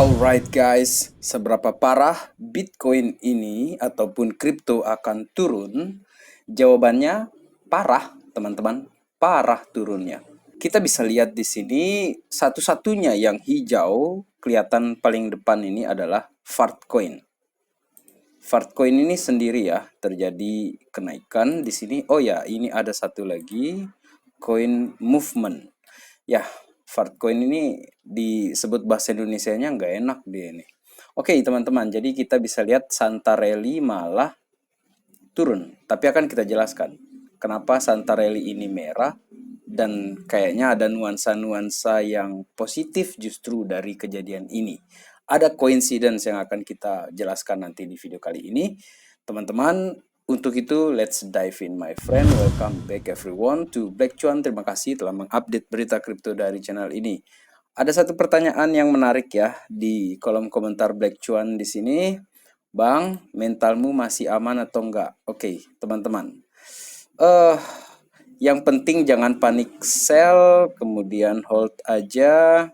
Alright guys, seberapa parah Bitcoin ini ataupun kripto akan turun? Jawabannya parah, teman-teman. Parah turunnya. Kita bisa lihat di sini satu-satunya yang hijau kelihatan paling depan ini adalah Fartcoin. Fartcoin ini sendiri ya terjadi kenaikan di sini. Oh ya, ini ada satu lagi Coin Movement. Ya, Fartcoin ini disebut bahasa Indonesianya nggak enak dia ini. Oke teman-teman, jadi kita bisa lihat Santarelli malah turun. Tapi akan kita jelaskan kenapa Santarelli ini merah dan kayaknya ada nuansa-nuansa yang positif justru dari kejadian ini. Ada coincidence yang akan kita jelaskan nanti di video kali ini. Teman-teman, untuk itu let's dive in my friend. Welcome back everyone to Black Cuan. Terima kasih telah mengupdate berita kripto dari channel ini. Ada satu pertanyaan yang menarik ya di kolom komentar Black Cuan di sini. Bang, mentalmu masih aman atau enggak? Oke, teman-teman. Yang penting jangan panik sell, kemudian hold aja,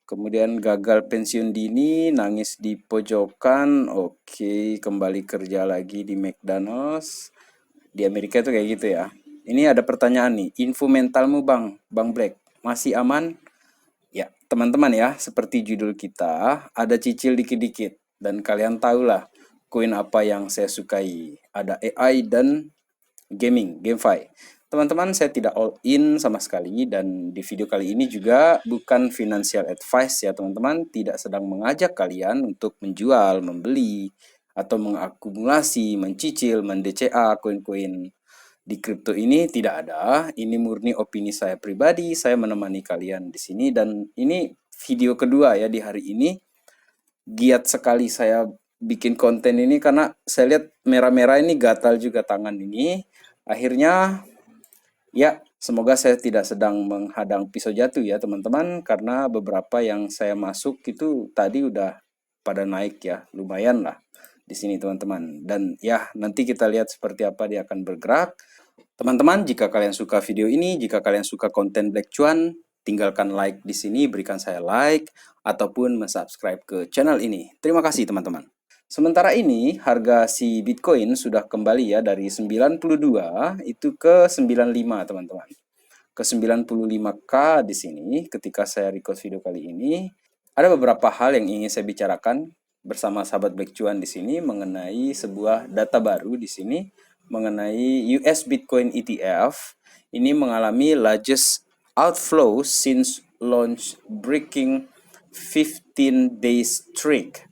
kemudian gagal pensiun dini, nangis di pojokan, oke, kembali kerja lagi di McDonald's. Di Amerika itu kayak gitu ya. Ini ada pertanyaan nih, info mentalmu Bang Black, masih aman? Ya, teman-teman ya, seperti judul kita, ada cicil dikit-dikit. Dan kalian tahulah koin apa yang saya sukai. Ada AI dan gaming, GameFi. Teman-teman, saya tidak all in sama sekali dan di video kali ini juga bukan financial advice ya teman-teman, tidak sedang mengajak kalian untuk menjual, membeli, atau mengakumulasi, mencicil, mendca koin-koin di kripto ini tidak ada. Ini murni opini saya pribadi, saya menemani kalian di sini dan ini video kedua ya di hari ini. Giat sekali saya bikin konten ini karena saya lihat merah-merah ini gatal juga tangan ini. Akhirnya ya, semoga saya tidak sedang menghadang pisau jatuh ya teman-teman, karena beberapa yang saya masuk itu tadi udah pada naik ya, lumayan lah di sini teman-teman. Dan ya, nanti kita lihat seperti apa dia akan bergerak. Teman-teman, jika kalian suka video ini, jika kalian suka konten Black Cuan, tinggalkan like di sini, berikan saya like, ataupun subscribe ke channel ini. Terima kasih teman-teman. Sementara ini harga si Bitcoin sudah kembali ya dari 92 itu ke 95 teman-teman. Ke 95K di sini ketika saya record video kali ini. Ada beberapa hal yang ingin saya bicarakan bersama sahabat Black Cuan di sini mengenai sebuah data baru di sini mengenai US Bitcoin ETF. Ini mengalami largest outflow since launch breaking 15 days streak.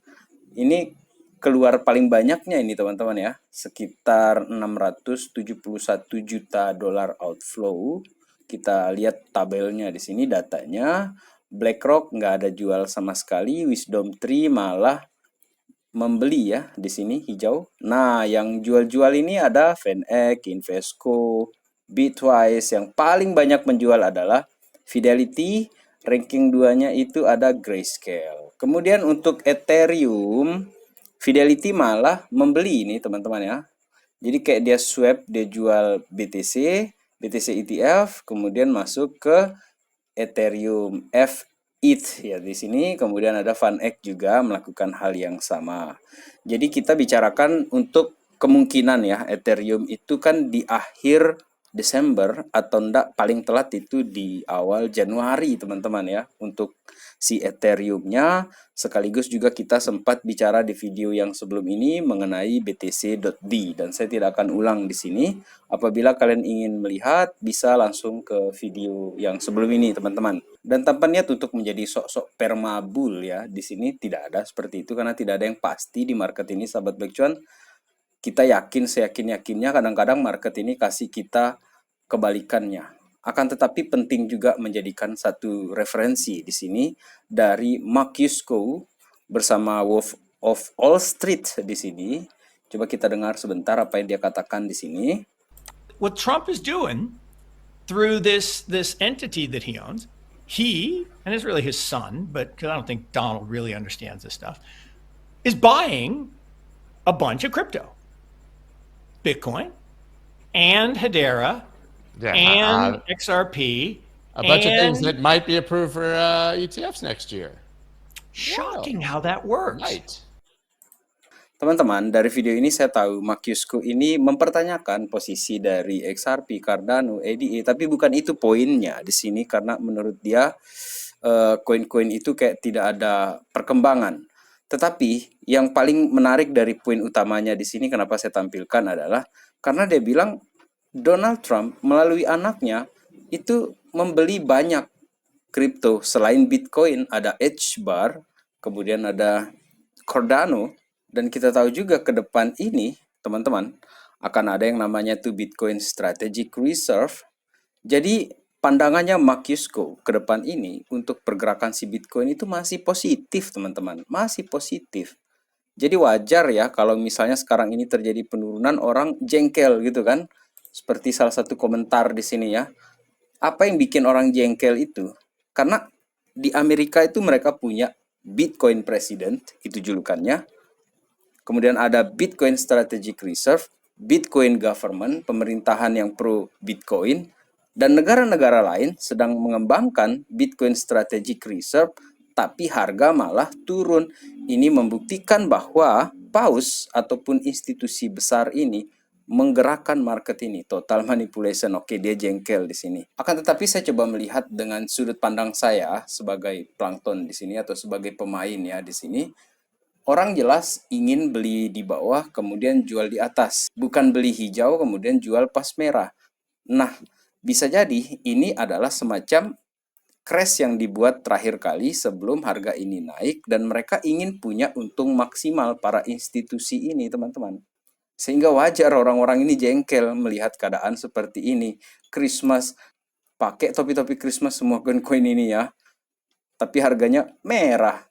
Ini keluar paling banyaknya ini teman-teman ya, sekitar 671 juta dolar outflow. Kita lihat tabelnya di sini datanya. BlackRock nggak ada jual sama sekali, Wisdom Tree malah membeli ya di sini hijau. Nah, yang jual-jual ini ada VanEck, Invesco, Bitwise. Yang paling banyak menjual adalah Fidelity, ranking 2-nya itu ada Grayscale. Kemudian untuk Ethereum, Fidelity malah membeli ini teman-teman ya. Jadi kayak dia swap, dia jual BTC ETF, kemudian masuk ke Ethereum ETH ya di sini. Kemudian ada VanEck juga melakukan hal yang sama. Jadi kita bicarakan untuk kemungkinan ya Ethereum itu kan di akhir Desember atau enggak paling telat itu di awal Januari teman-teman ya untuk si Ethereum-nya. Sekaligus juga kita sempat bicara di video yang sebelum ini mengenai BTC.D dan saya tidak akan ulang di sini. Apabila kalian ingin melihat bisa langsung ke video yang sebelum ini teman-teman. Dan tanpa niat untuk menjadi sok-sok permabul ya, di sini tidak ada seperti itu karena tidak ada yang pasti di market ini sahabat Black Cuan. Kita yakin, seyakin-yakinnya kadang-kadang market ini kasih kita kebalikannya. Akan tetapi penting juga menjadikan satu referensi di sini dari Mark Yusko bersama Wolf of Wall Street di sini. Coba kita dengar sebentar apa yang dia katakan di sini. What Trump is doing through this entity that he owns, he, and it's really his son, but because I don't think Donald really understands this stuff, is buying a bunch of crypto. Bitcoin and Hedera and XRP. A bunch of things that might be approved for ETFs next year. Shocking how that works. Right. Teman-teman, dari video ini saya tahu Mark Yusko ini mempertanyakan posisi dari XRP, Cardano, ADA, tapi bukan itu poinnya di sini karena menurut dia koin-koin itu kayak tidak ada perkembangan. Tetapi yang paling menarik dari poin utamanya di sini kenapa saya tampilkan adalah karena dia bilang Donald Trump melalui anaknya itu membeli banyak kripto selain Bitcoin, ada HBAR, kemudian ada Cardano. Dan kita tahu juga ke depan ini, teman-teman, akan ada yang namanya tuh Bitcoin Strategic Reserve. Jadi pandangannya Mark Yusko ke depan ini untuk pergerakan si Bitcoin itu masih positif, teman-teman. Masih positif. Jadi wajar ya kalau misalnya sekarang ini terjadi penurunan, orang jengkel gitu kan. Seperti salah satu komentar di sini ya. Apa yang bikin orang jengkel itu? Karena di Amerika itu mereka punya Bitcoin President, itu julukannya. Kemudian ada Bitcoin Strategic Reserve, Bitcoin Government, pemerintahan yang pro Bitcoin, dan negara-negara lain sedang mengembangkan Bitcoin Strategic Reserve, tapi harga malah turun. Ini membuktikan bahwa paus ataupun institusi besar ini menggerakkan market ini, total manipulation. Oke, dia jengkel di sini. Akan tetapi saya coba melihat dengan sudut pandang saya sebagai plankton di sini atau sebagai pemain ya di sini. Orang jelas ingin beli di bawah, kemudian jual di atas. Bukan beli hijau, kemudian jual pas merah. Nah, bisa jadi ini adalah semacam crash yang dibuat terakhir kali sebelum harga ini naik, dan mereka ingin punya untung maksimal para institusi ini, teman-teman. Sehingga wajar orang-orang ini jengkel melihat keadaan seperti ini. Christmas, pakai topi-topi Christmas semua koin-koin ini ya. Tapi harganya merah.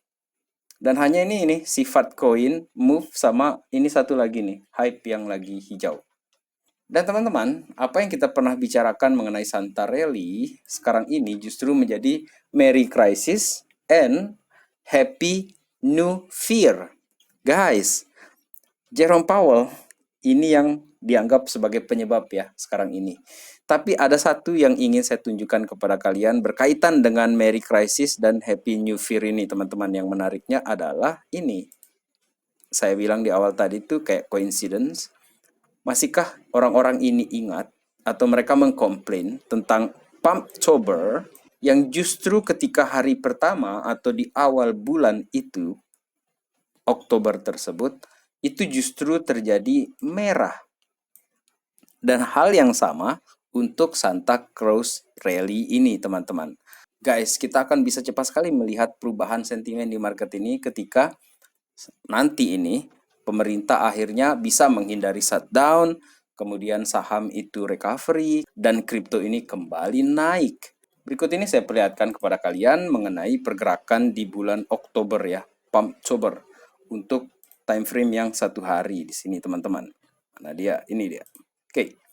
Dan hanya ini sifat koin, move, sama ini satu lagi nih, hype yang lagi hijau. Dan teman-teman, apa yang kita pernah bicarakan mengenai Santarelli sekarang ini justru menjadi Merry Crisis and Happy New Fear. Guys, Jerome Powell ini yang dianggap sebagai penyebab ya sekarang ini. Tapi ada satu yang ingin saya tunjukkan kepada kalian berkaitan dengan Merry Crisis dan Happy New Fear ini, teman-teman. Yang menariknya adalah ini. Saya bilang di awal tadi itu kayak coincidence. Masihkah orang-orang ini ingat atau mereka mengkomplain tentang Pumptober yang justru ketika hari pertama atau di awal bulan itu, Oktober tersebut, itu justru terjadi merah. Dan hal yang sama untuk Santa Claus Rally ini, teman-teman. Guys, kita akan bisa cepat sekali melihat perubahan sentimen di market ini ketika nanti ini pemerintah akhirnya bisa menghindari shutdown, kemudian saham itu recovery, dan kripto ini kembali naik. Berikut ini saya perlihatkan kepada kalian mengenai pergerakan di bulan Oktober ya, Pumptober, untuk time frame yang satu hari di sini, teman-teman. Nah dia, ini dia. Oke.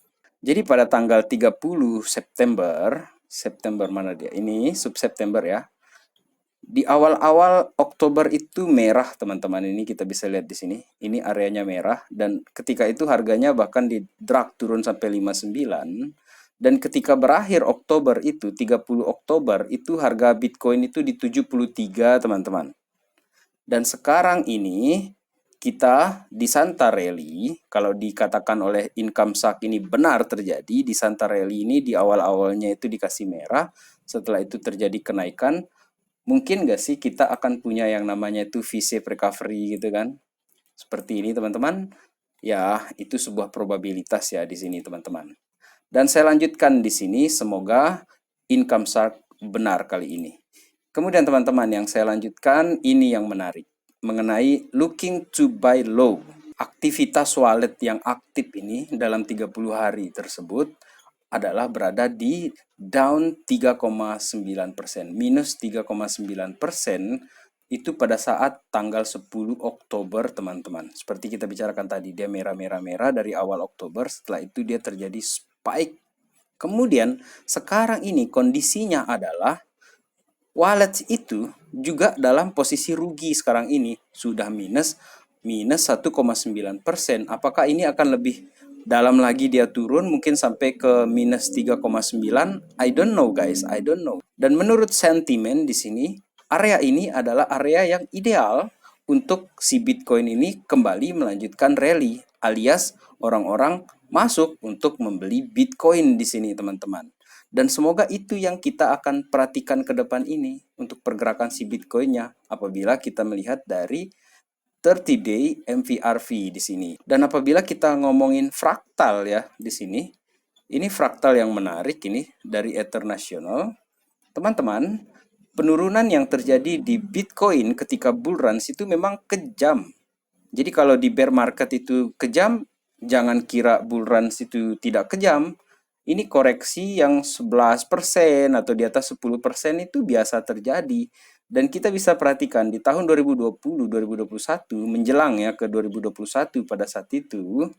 Jadi pada tanggal 30 September mana dia? Ini sub September ya. Di awal-awal Oktober itu merah, teman-teman. Ini kita bisa lihat di sini. Ini areanya merah dan ketika itu harganya bahkan di drag turun sampai 59. Dan ketika berakhir Oktober itu 30 Oktober itu harga Bitcoin itu di 73, teman-teman. Dan sekarang ini kita di Santarelli, kalau dikatakan oleh Income Shark ini benar terjadi, di Santarelli ini di awal-awalnya itu dikasih merah, setelah itu terjadi kenaikan, mungkin nggak sih kita akan punya yang namanya itu V-shape recovery gitu kan? Seperti ini, teman-teman. Ya, itu sebuah probabilitas ya di sini, teman-teman. Dan saya lanjutkan di sini, semoga Income Shark benar kali ini. Kemudian teman-teman, yang saya lanjutkan ini yang menarik mengenai looking to buy low. Aktivitas wallet yang aktif ini dalam 30 hari tersebut adalah berada di down 3,9%, minus 3,9% itu pada saat tanggal 10 Oktober, teman-teman. Seperti kita bicarakan tadi, dia merah-merah-merah dari awal Oktober, setelah itu dia terjadi spike. Kemudian sekarang ini kondisinya adalah wallet itu juga dalam posisi rugi sekarang ini, sudah minus 1,9%. Apakah ini akan lebih dalam lagi dia turun mungkin sampai ke minus 3,9? I don't know guys, I don't know. Dan menurut sentimen di sini area ini adalah area yang ideal untuk si Bitcoin ini kembali melanjutkan rally, alias orang-orang masuk untuk membeli Bitcoin di sini, teman-teman. Dan semoga itu yang kita akan perhatikan ke depan ini untuk pergerakan si Bitcoinnya apabila kita melihat dari 30-day MVRV di sini. Dan apabila kita ngomongin fraktal ya di sini, ini fraktal yang menarik ini dari Ether National. Teman-teman, penurunan yang terjadi di Bitcoin ketika bull runs itu memang kejam. Jadi kalau di bear market itu kejam, jangan kira bull runs itu tidak kejam. Ini koreksi yang 11% atau di atas 10% itu biasa terjadi. Dan kita bisa perhatikan di tahun 2020-2021 menjelang ya ke 2021 pada saat itu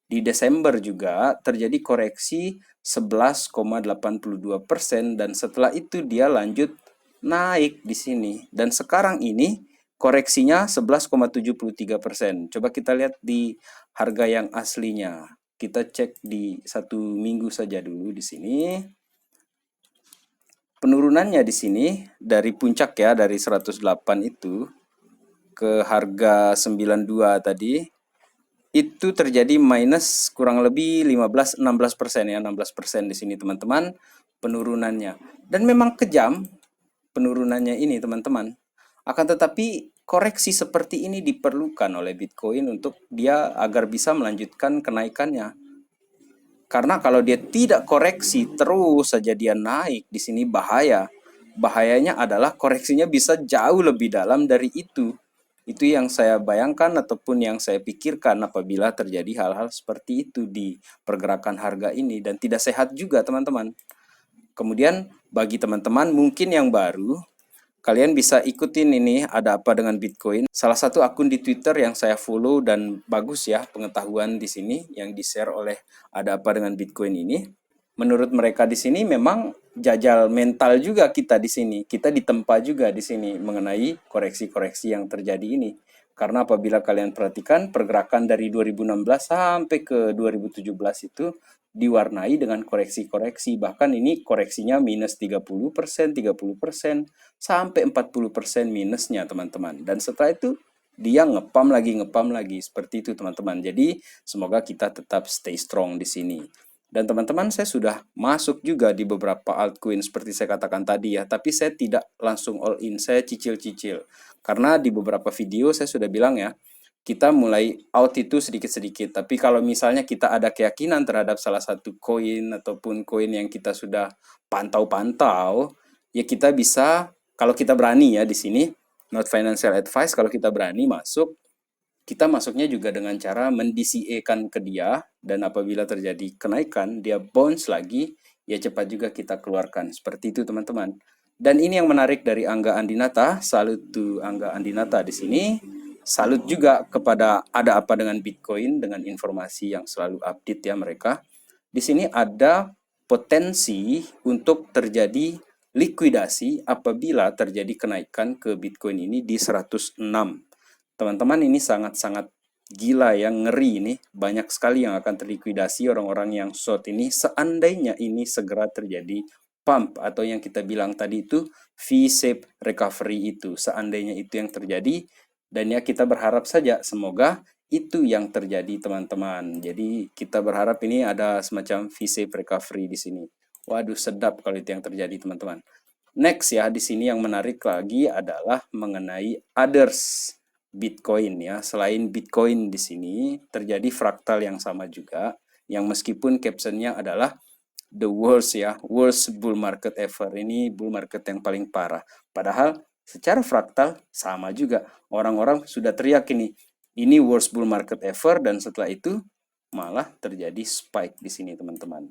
di Desember juga terjadi koreksi 11,82% dan setelah itu dia lanjut naik di sini. Dan sekarang ini koreksinya 11,73%. Coba kita lihat di harga yang aslinya. Kita cek di 1 minggu saja dulu di sini. Penurunannya di sini dari puncak ya, dari 108 itu ke harga 92 tadi itu terjadi minus kurang lebih 15-16% ya, 16% di sini teman-teman penurunannya. Dan memang kejam penurunannya ini teman-teman. Akan tetapi koreksi seperti ini diperlukan oleh Bitcoin untuk dia agar bisa melanjutkan kenaikannya. Karena kalau dia tidak koreksi terus saja dia naik di sini bahaya. Bahayanya adalah koreksinya bisa jauh lebih dalam dari itu. Itu yang saya bayangkan ataupun yang saya pikirkan apabila terjadi hal-hal seperti itu di pergerakan harga ini dan tidak sehat juga teman-teman. Kemudian bagi teman-teman mungkin yang baru, kalian bisa ikutin ini ada apa dengan Bitcoin. Salah satu akun di Twitter yang saya follow dan bagus ya pengetahuan di sini yang di-share oleh ada apa dengan Bitcoin ini. Menurut mereka di sini memang jajal mental juga kita di sini. Kita ditempa juga di sini mengenai koreksi-koreksi yang terjadi ini. Karena apabila kalian perhatikan pergerakan dari 2016 sampai ke 2017 itu diwarnai dengan koreksi-koreksi. Bahkan ini koreksinya minus 30%, 30%, sampai 40% minusnya teman-teman. Dan setelah itu dia ngepam lagi seperti itu teman-teman. Jadi semoga kita tetap stay strong di sini. Dan teman-teman saya sudah masuk juga di beberapa altcoin seperti saya katakan tadi ya, tapi saya tidak langsung all in, saya cicil-cicil. Karena di beberapa video saya sudah bilang ya, kita mulai out itu sedikit-sedikit. Tapi kalau misalnya kita ada keyakinan terhadap salah satu koin ataupun koin yang kita sudah pantau-pantau, ya kita bisa, kalau kita berani ya di sini, not financial advice, kalau kita berani masuk, kita masuknya juga dengan cara mendCA-kan ke dia, dan apabila terjadi kenaikan, dia bounce lagi, ya cepat juga kita keluarkan. Seperti itu teman-teman. Dan ini yang menarik dari Angga Andinata, salut to Angga Andinata di sini. Salut juga kepada ada apa dengan Bitcoin dengan informasi yang selalu update ya mereka. Di sini ada potensi untuk terjadi likuidasi apabila terjadi kenaikan ke Bitcoin ini di 106. Teman-teman ini sangat-sangat gila yang ngeri ini. Banyak sekali yang akan terlikuidasi orang-orang yang short ini seandainya ini segera terjadi pump atau yang kita bilang tadi itu V-shape recovery itu. Seandainya itu yang terjadi dan ya kita berharap saja semoga itu yang terjadi teman-teman. Jadi kita berharap ini ada semacam V-shape recovery di sini. Waduh sedap kalau itu yang terjadi teman-teman. Next ya di sini yang menarik lagi adalah mengenai others Bitcoin ya. Selain Bitcoin di sini terjadi fraktal yang sama juga yang meskipun captionnya adalah the worst ya, worst bull market ever. Ini bull market yang paling parah. Padahal secara fraktal sama juga. Orang-orang sudah teriak ini worst bull market ever dan setelah itu malah terjadi spike di sini teman-teman.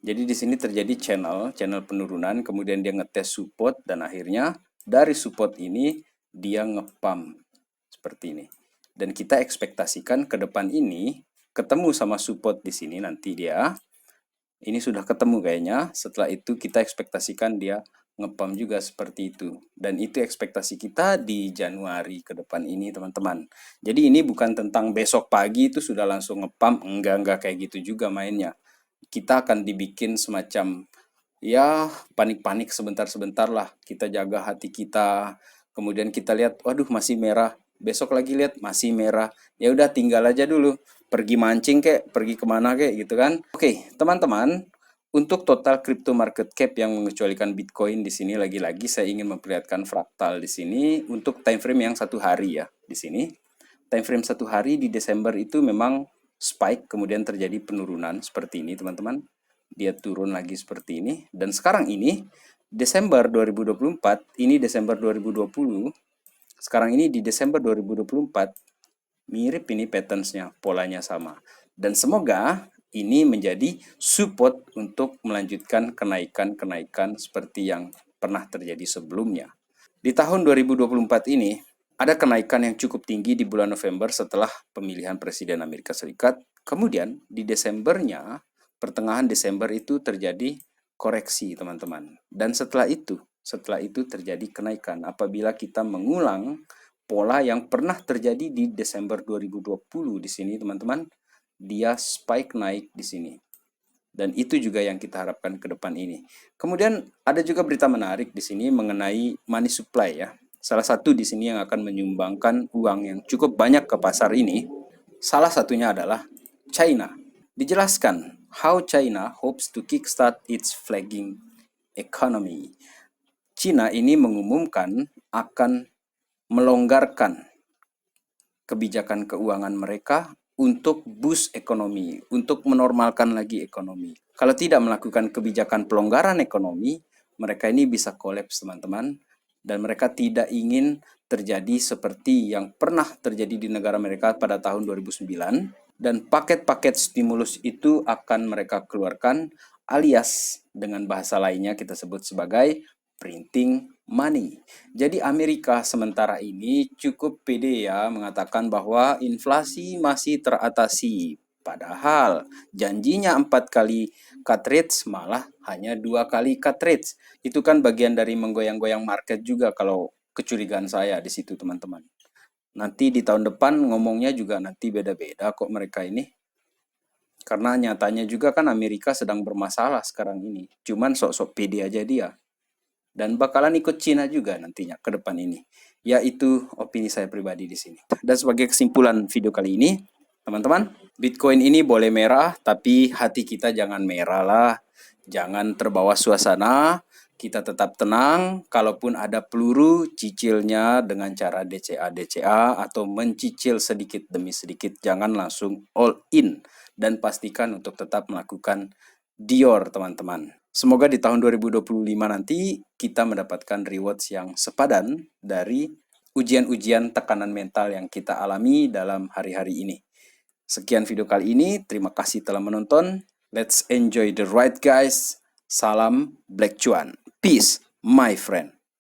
Jadi di sini terjadi channel penurunan, kemudian dia ngetes support dan akhirnya dari support ini dia ngepump seperti ini. Dan kita ekspektasikan ke depan ini ketemu sama support di sini nanti dia. Ini sudah ketemu kayaknya. Setelah itu kita ekspektasikan dia ngepump juga seperti itu. Dan itu ekspektasi kita di Januari ke depan ini teman-teman. Jadi ini bukan tentang besok pagi itu sudah langsung ngepump. Enggak kayak gitu juga mainnya. Kita akan dibikin semacam ya panik-panik sebentar-sebentar lah. Kita jaga hati kita. Kemudian kita lihat, waduh masih merah. Besok lagi lihat masih merah. Ya udah tinggal aja dulu. Pergi mancing kek, pergi kemana kek gitu kan. Oke, teman-teman, untuk total crypto market cap yang mengecualikan Bitcoin di sini lagi-lagi saya ingin memperlihatkan fraktal di sini untuk time frame yang 1 hari ya di sini. Time frame 1 hari di Desember itu memang spike kemudian terjadi penurunan seperti ini teman-teman. Dia turun lagi seperti ini dan sekarang ini Desember 2024, ini Desember 2020. Sekarang ini di Desember 2024 mirip ini patterns-nya, polanya sama. Dan semoga ini menjadi support untuk melanjutkan kenaikan-kenaikan seperti yang pernah terjadi sebelumnya. Di tahun 2024 ini, ada kenaikan yang cukup tinggi di bulan November setelah pemilihan Presiden Amerika Serikat. Kemudian di Desembernya, pertengahan Desember itu terjadi koreksi teman-teman. Dan setelah itu terjadi kenaikan apabila kita mengulang pola yang pernah terjadi di Desember 2020 di sini teman-teman, dia spike naik di sini. Dan itu juga yang kita harapkan ke depan ini. Kemudian ada juga berita menarik di sini mengenai money supply ya. Salah satu di sini yang akan menyumbangkan uang yang cukup banyak ke pasar ini, salah satunya adalah China. Dijelaskan how China hopes to kickstart its flagging economy. China ini mengumumkan akan melonggarkan kebijakan keuangan mereka untuk boost ekonomi, untuk menormalkan lagi ekonomi. Kalau tidak melakukan kebijakan pelonggaran ekonomi, mereka ini bisa kolaps teman-teman. Dan mereka tidak ingin terjadi seperti yang pernah terjadi di negara mereka pada tahun 2009. Dan paket-paket stimulus itu akan mereka keluarkan alias dengan bahasa lainnya kita sebut sebagai printing money. Jadi Amerika sementara ini cukup pede ya mengatakan bahwa inflasi masih teratasi. Padahal janjinya 4 kali cut rates malah hanya 2 kali cut rates. Itu kan bagian dari menggoyang-goyang market juga kalau kecurigaan saya di situ teman-teman. Nanti di tahun depan ngomongnya juga nanti beda-beda kok mereka ini. Karena nyatanya juga kan Amerika sedang bermasalah sekarang ini. Cuman sok-sok pede aja dia. Dan bakalan ikut Cina juga nantinya ke depan ini. Yaitu opini saya pribadi di sini. Dan sebagai kesimpulan video kali ini, teman-teman, Bitcoin ini boleh merah, tapi hati kita jangan merah lah. Jangan terbawa suasana, kita tetap tenang. Kalaupun ada peluru, cicilnya dengan cara DCA atau mencicil sedikit demi sedikit. Jangan langsung all in. Dan pastikan untuk tetap melakukan Dior, teman-teman. Semoga di tahun 2025 nanti kita mendapatkan rewards yang sepadan dari ujian-ujian tekanan mental yang kita alami dalam hari-hari ini. Sekian video kali ini, terima kasih telah menonton. Let's enjoy the ride guys. Salam Black Cuan. Peace, my friend.